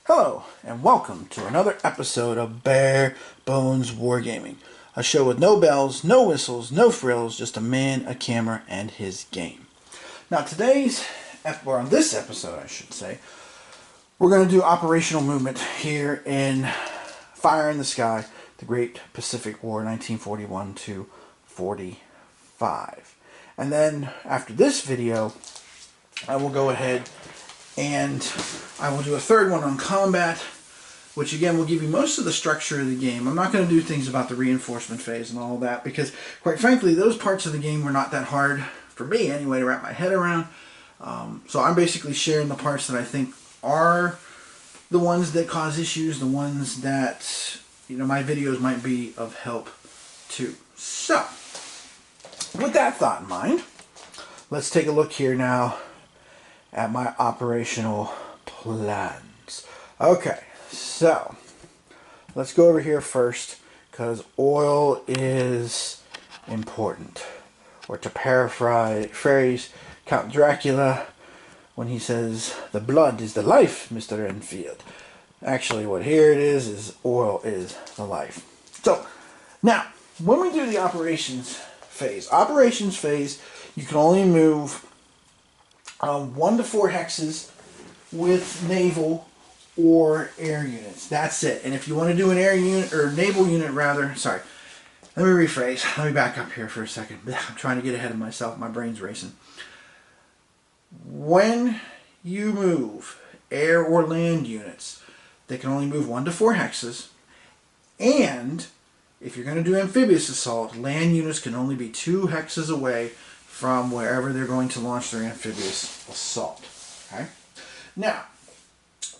Hello, and welcome to another episode of Bare Bones Wargaming, a show with no bells, no whistles, no frills, just a man, a camera, and his game. Now or on this episode I should say, we're going to do operational movement here in Fire in the Sky, the Great Pacific War, 1941 to 45. And then after this video, I will go ahead and I will do a third one on combat, which again will give you most of the structure of the game. I'm not going to do things about the reinforcement phase and all of that because, quite frankly, those parts of the game were not that hard, for me anyway, to wrap my head around. So I'm basically sharing the parts that I think are the ones that cause issues, the ones that, my videos might be of help to. So, with that thought in mind, let's take a look here now at my operational plans. Okay, so let's go over here first because oil is important. Or to paraphrase Count Dracula when he says, "The blood is the life, Mr. Enfield." Actually, what here it is oil is the life. So, now, when we do the operations phase, you can only move 1 to 4 hexes with naval or air units. That's it. And if you want to do an air unit, or naval unit rather, sorry, let me rephrase. Let me back up here for a second. I'm trying to get ahead of myself. My brain's racing. When you move air or land units, they can only move 1 to 4 hexes. And if you're going to do amphibious assault, land units can only be 2 hexes away from wherever they're going to launch their amphibious assault. Okay? Now,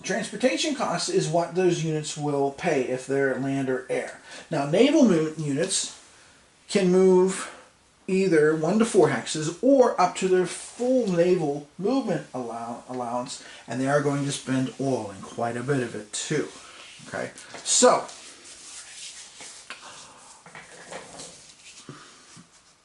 transportation costs is what those units will pay if they're land or air. Now, naval units can move either 1 to 4 hexes or up to their full naval movement allowance, and they are going to spend oil, and quite a bit of it too. Okay? So,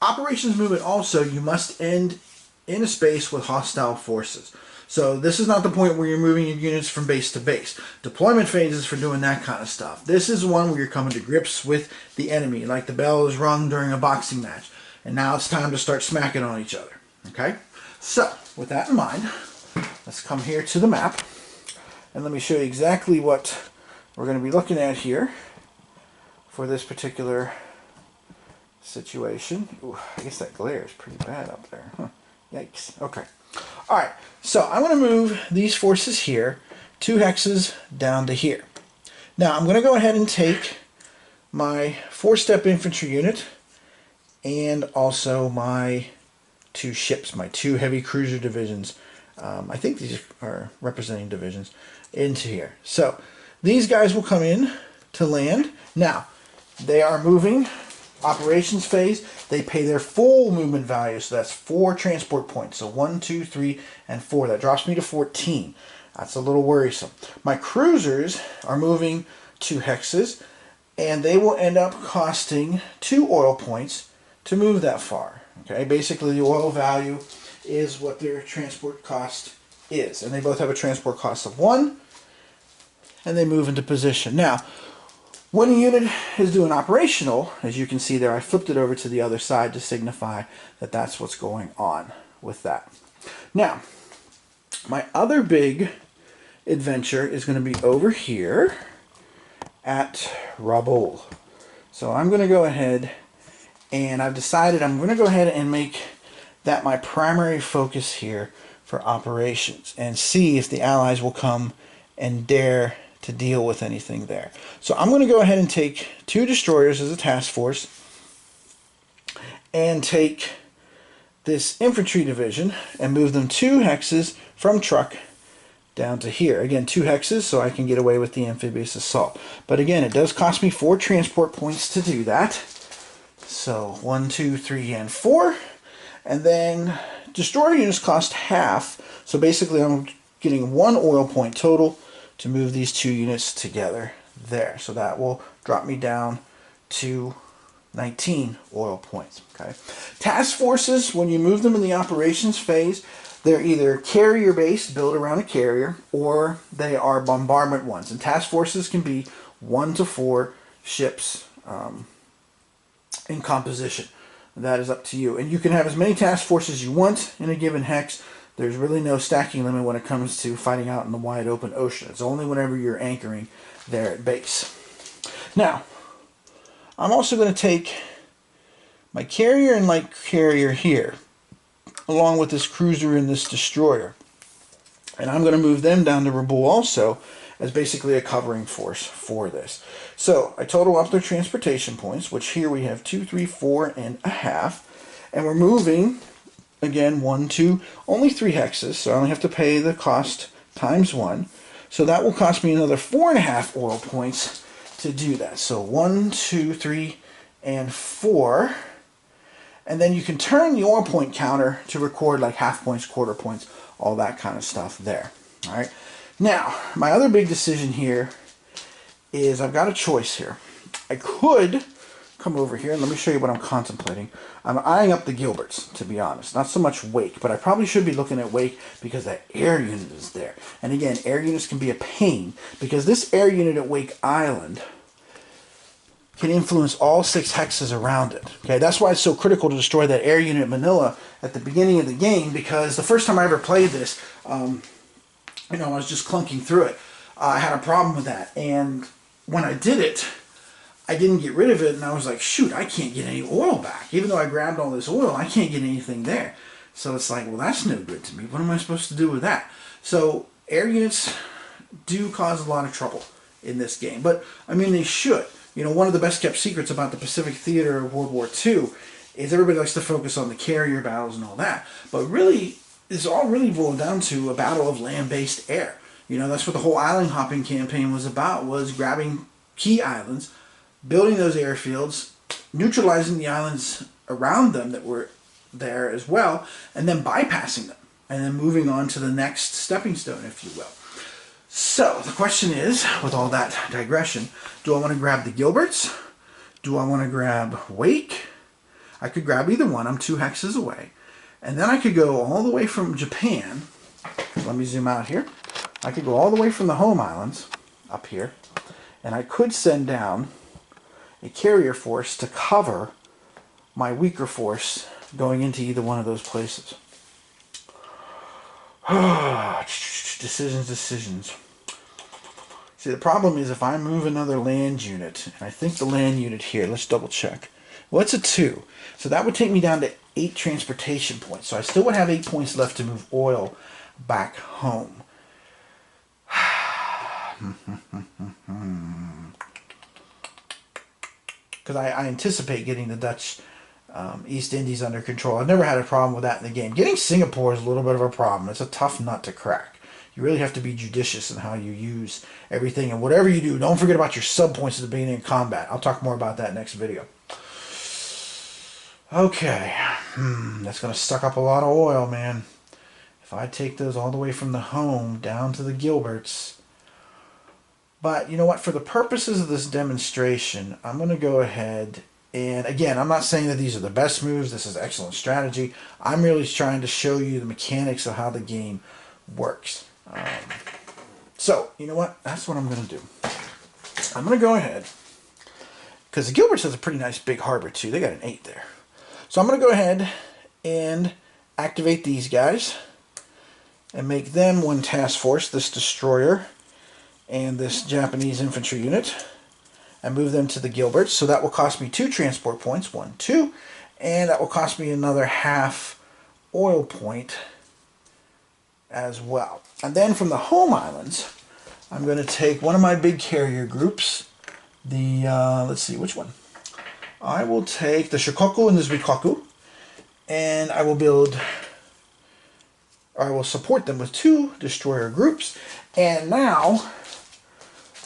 operations movement also, you must end in a space with hostile forces. So this is not the point where you're moving your units from base to base. Deployment phase is for doing that kind of stuff. This is one where you're coming to grips with the enemy, like the bell is rung during a boxing match. And now it's time to start smacking on each other. Okay? So, with that in mind, let's come here to the map. And let me show you exactly what we're going to be looking at here for this particular situation. Ooh, I guess that glare is pretty bad up there. Huh. Yikes. Okay. Alright, so I'm going to move these forces here 2 hexes down to here. Now I'm going to go ahead and take my 4-step infantry unit and also my 2 ships, my 2 heavy cruiser divisions. I think these are representing divisions into here. So these guys will come in to land. Now they are moving operations phase. They pay their full movement value, so that's 4 transport points. So 1, 2, 3, and 4. That drops me to 14. That's a little worrisome. My cruisers are moving 2 hexes, and they will end up costing 2 oil points to move that far. Okay, basically the oil value is what their transport cost is, and they both have a transport cost of 1, and they move into position. Now, when a unit is doing operational, as you can see there, I flipped it over to the other side to signify that that's what's going on with that. Now, my other big adventure is going to be over here at Rabaul. So I'm going to go ahead, and I've decided I'm going to go ahead and make that my primary focus here for operations, and see if the Allies will come and dare to deal with anything there. So I'm going to go ahead and take 2 destroyers as a task force and take this infantry division and move them 2 hexes from truck down to here. Again, 2 hexes so I can get away with the amphibious assault. But again, it does cost me 4 transport points to do that. So 1, 2, 3, and 4. And then destroyer units cost half. So basically I'm getting 1 oil point total to move these 2 units together there. So that will drop me down to 19 oil points. Okay. Task forces, when you move them in the operations phase, They're either carrier-based, built around a carrier, or they are bombardment ones. And task forces can be 1 to 4 ships in composition. That is up to you. And you can have as many task forces as you want in a given hex. There's really no stacking limit when it comes to fighting out in the wide open ocean. It's only whenever you're anchoring there at base. Now, I'm also going to take my carrier and light carrier here, along with this cruiser and this destroyer. And I'm going to move them down to Rabaul also as basically a covering force for this. So I total up their transportation points, which here we have 2, 3, 4 and a half. And we're moving, again, 1, 2, only 3 hexes. So I only have to pay the cost times 1. So that will cost me another 4.5 oil points to do that. So 1, 2, 3, and 4. And then you can turn the oil point counter to record like half points, quarter points, all that kind of stuff there. All right. Now, my other big decision here is I've got a choice here. I could come over here and let me show you what I'm contemplating. I'm eyeing up the Gilberts, to be honest. Not so much Wake, but I probably should be looking at Wake because that air unit is there. And again, air units can be a pain because this air unit at Wake Island can influence all 6 hexes around it. Okay, that's why it's so critical to destroy that air unit at Manila at the beginning of the game, because the first time I ever played this, I was just clunking through it. I had a problem with that, and when I did it, I didn't get rid of it, and I was like, shoot, I can't get any oil back. Even though I grabbed all this oil, I can't get anything there. So it's like, well, that's no good to me. What am I supposed to do with that? So air units do cause a lot of trouble in this game, but I mean, they should. You know, one of the best kept secrets about the Pacific theater of World War II is everybody likes to focus on the carrier battles and all that. But really, it's all really boiled down to a battle of land-based air. You know, that's what the whole island hopping campaign was about, was grabbing key islands, building those airfields, neutralizing the islands around them that were there as well, and then bypassing them, and then moving on to the next stepping stone, if you will. So, the question is, with all that digression, do I want to grab the Gilberts? Do I want to grab Wake? I could grab either one. I'm 2 hexes away. And then I could go all the way from Japan. Let me zoom out here. I could go all the way from the home islands up here. And I could send down a carrier force to cover my weaker force going into either one of those places. Decisions. See, the problem is if I move another land unit, and I think the land unit here, let's double check. Well, it's a 2. So that would take me down to 8 transportation points. So I still would have 8 points left to move oil back home. Because I anticipate getting the Dutch East Indies under control. I've never had a problem with that in the game. Getting Singapore is a little bit of a problem. It's a tough nut to crack. You really have to be judicious in how you use everything. And whatever you do, don't forget about your sub points at the beginning of combat. I'll talk more about that next video. Okay. That's going to suck up a lot of oil, man. If I take those all the way from the home down to the Gilberts. But you know what? For the purposes of this demonstration, I'm going to go ahead and, again, I'm not saying that these are the best moves. This is excellent strategy. I'm really trying to show you the mechanics of how the game works. So, you know what? That's what I'm going to do. I'm going to go ahead, because the Gilberts has a pretty nice big harbor too. They got an 8 there. So I'm going to go ahead and activate these guys and make them 1 task force, this destroyer and this Japanese infantry unit, and move them to the Gilberts. So that will cost me 2 transport points, 1, 2, and that will cost me another half oil point as well. And then from the home islands, I'm going to take one of my big carrier groups, the, let's see, which one? I will take the Shikoku and the Zuikoku, and I will build, or I will support them with 2 destroyer groups. And now,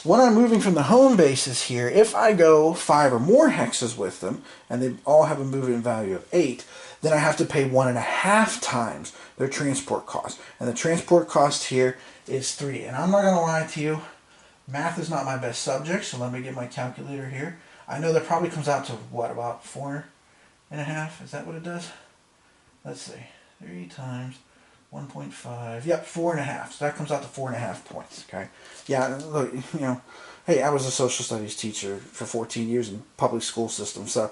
when I'm moving from the home bases here, if I go 5 or more hexes with them, and they all have a movement value of 8, then I have to pay 1.5 times their transport cost. And the transport cost here is 3. And I'm not going to lie to you, math is not my best subject, so let me get my calculator here. I know that probably comes out to, what, about 4.5? Is that what it does? Let's see. 3 times 1.5, yep, 4.5. So that comes out to 4.5 points, okay? Yeah, look, you know, hey, I was a social studies teacher for 14 years in public school system, so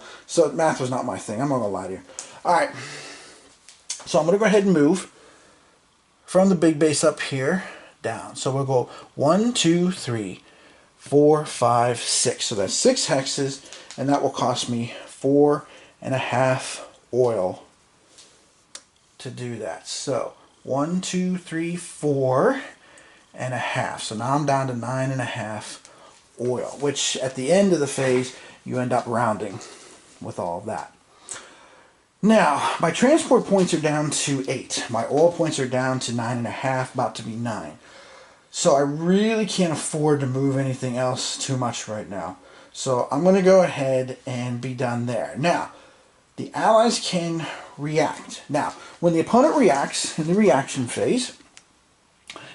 math was not my thing. I'm not gonna lie to you. All right, so I'm gonna go ahead and move from the big base up here down. So we'll go 1, 2, 3, 4, 5, 6. So that's 6 hexes, and that will cost me 4.5 oil to do that. So 1, 2, 3, 4.5. So now I'm down to 9.5 oil, which at the end of the phase you end up rounding with all of that. Now my transport points are down to 8. My oil points are down to 9.5, about to be 9. So I really can't afford to move anything else too much right now. So I'm going to go ahead and be done there. Now, the allies can react. Now, when the opponent reacts in the reaction phase,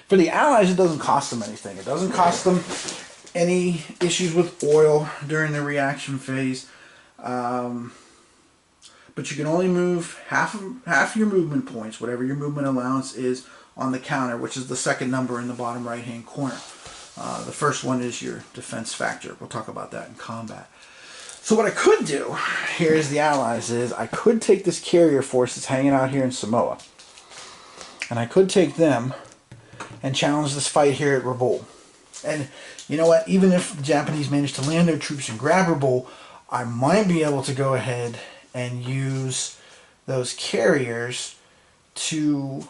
for the allies it doesn't cost them anything. It doesn't cost them any issues with oil during the reaction phase. But you can only move half your movement points, whatever your movement allowance is, on the counter, which is the second number in the bottom right hand corner. The first one is your defense factor. We'll talk about that in combat. So what I could do, here is the allies, is I could take this carrier force that's hanging out here in Samoa, and I could take them and challenge this fight here at Rabaul. And you know what, even if the Japanese manage to land their troops and grab Rabaul, I might be able to go ahead and use those carriers to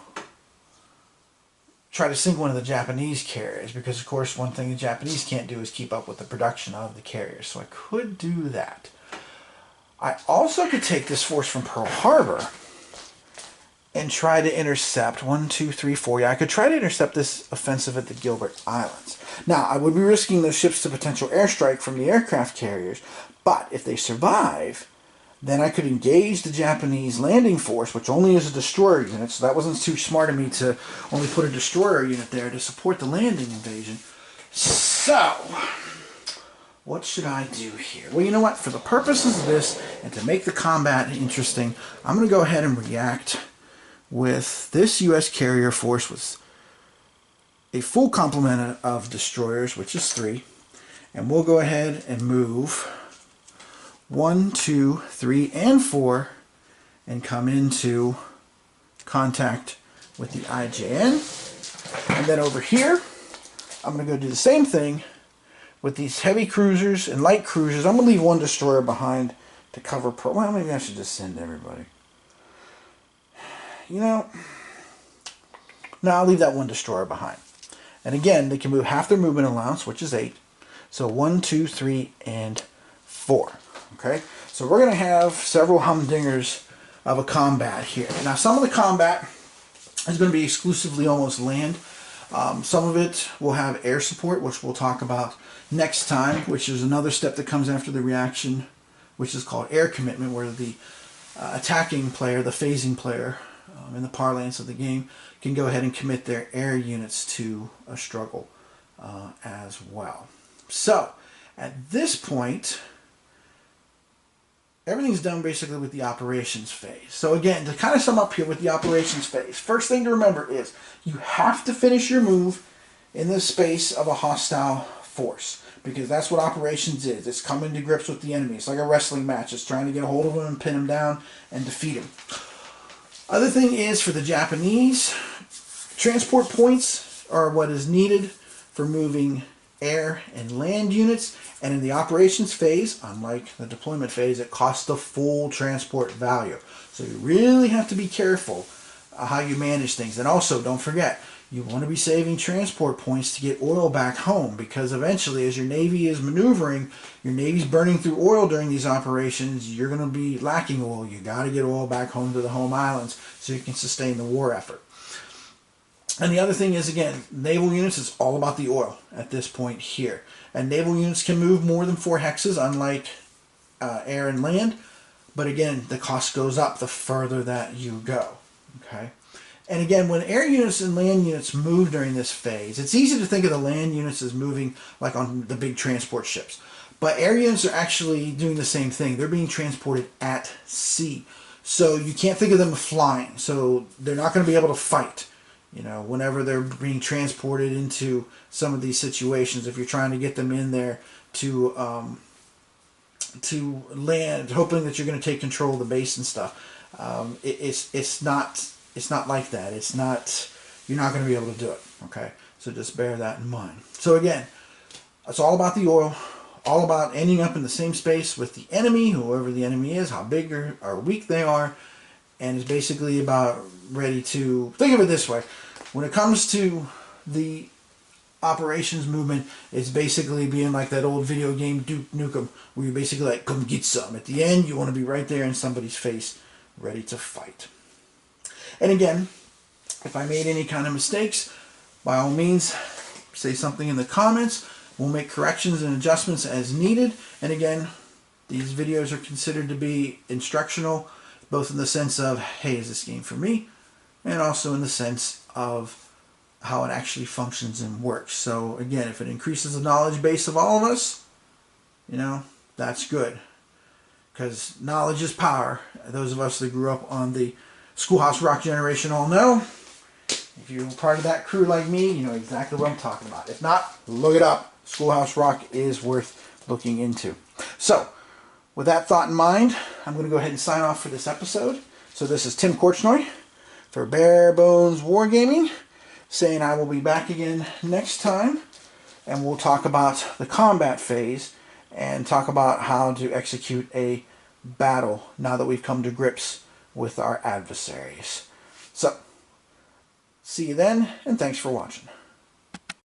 try to sink one of the Japanese carriers, because of course one thing the Japanese can't do is keep up with the production of the carriers. So I could do that. I also could take this force from Pearl Harbor and try to intercept 1, 2, 3, 4. Yeah, I could try to intercept this offensive at the Gilbert Islands. Now, I would be risking those ships to potential airstrike from the aircraft carriers, but if they survive, then I could engage the Japanese landing force, which only is a destroyer unit, so that wasn't too smart of me to only put a destroyer unit there to support the landing invasion. So, what should I do here? Well, you know what? For the purposes of this, and to make the combat interesting, I'm going to go ahead and react with this U.S. carrier force with a full complement of destroyers, which is 3. And we'll go ahead and move 1, 2, 3, and 4 and come into contact with the IJN. And then over here, I'm going to go do the same thing with these heavy cruisers and light cruisers. I'm going to leave 1 destroyer behind to cover Pearl. Well, maybe I should just send everybody. You know, no, I'll leave that 1 destroyer behind. And again, they can move half their movement allowance, which is 8. So 1, 2, 3, and 4. Okay, so we're going to have several humdingers of a combat here. Now, some of the combat is going to be exclusively almost land. Some of it will have air support, which we'll talk about next time, which is another step that comes after the reaction, which is called air commitment, where the attacking player, the phasing player, in the parlance of the game, can go ahead and commit their air units to a struggle as well. So, at this point, everything's done basically with the operations phase. So again, to kind of sum up here with the operations phase, first thing to remember is you have to finish your move in the space of a hostile force, because that's what operations is. It's coming to grips with the enemy. It's like a wrestling match. It's trying to get a hold of him and pin him down and defeat him. Other thing is, for the Japanese, transport points are what is needed for moving air and land units, and in the operations phase, unlike the deployment phase, it costs the full transport value. So you really have to be careful how you manage things. And also, don't forget, you want to be saving transport points to get oil back home, because eventually, as your Navy is maneuvering, your Navy's burning through oil during these operations, you're going to be lacking oil. You got to get oil back home to the home islands so you can sustain the war effort. And the other thing is, again, naval units, is all about the oil at this point here. And naval units can move more than 4 hexes, unlike air and land. But again, the cost goes up the further that you go. Okay. And again, when air units and land units move during this phase, it's easy to think of the land units as moving like on the big transport ships. But air units are actually doing the same thing. They're being transported at sea. So you can't think of them flying. So they're not going to be able to fight. You know, whenever they're being transported into some of these situations, if you're trying to get them in there to land, hoping that you're going to take control of the base and stuff, it's not like that. It's not, you're not going to be able to do it. Okay, so just bear that in mind. So again, it's all about the oil, all about ending up in the same space with the enemy, whoever the enemy is, how big or weak they are, and it's basically about ready to, think of it this way, when it comes to the operations movement, it's basically being like that old video game Duke Nukem, where you're basically like, come get some. At the end, you want to be right there in somebody's face, ready to fight. And again, if I made any kind of mistakes, by all means, say something in the comments. We'll make corrections and adjustments as needed. And again, these videos are considered to be instructional, both in the sense of, hey, is this game for me? And also in the sense of how it actually functions and works. So again, if it increases the knowledge base of all of us, you know, that's good. Because knowledge is power. Those of us that grew up on the Schoolhouse Rock generation all know. If you're part of that crew like me, you know exactly what I'm talking about. If not, look it up. Schoolhouse Rock is worth looking into. So, with that thought in mind, I'm going to go ahead and sign off for this episode. So this is Tim Korchnoi for Bare Bones Wargaming, saying I will be back again next time, and we'll talk about the combat phase and talk about how to execute a battle now that we've come to grips with our adversaries. So, see you then, and thanks for watching.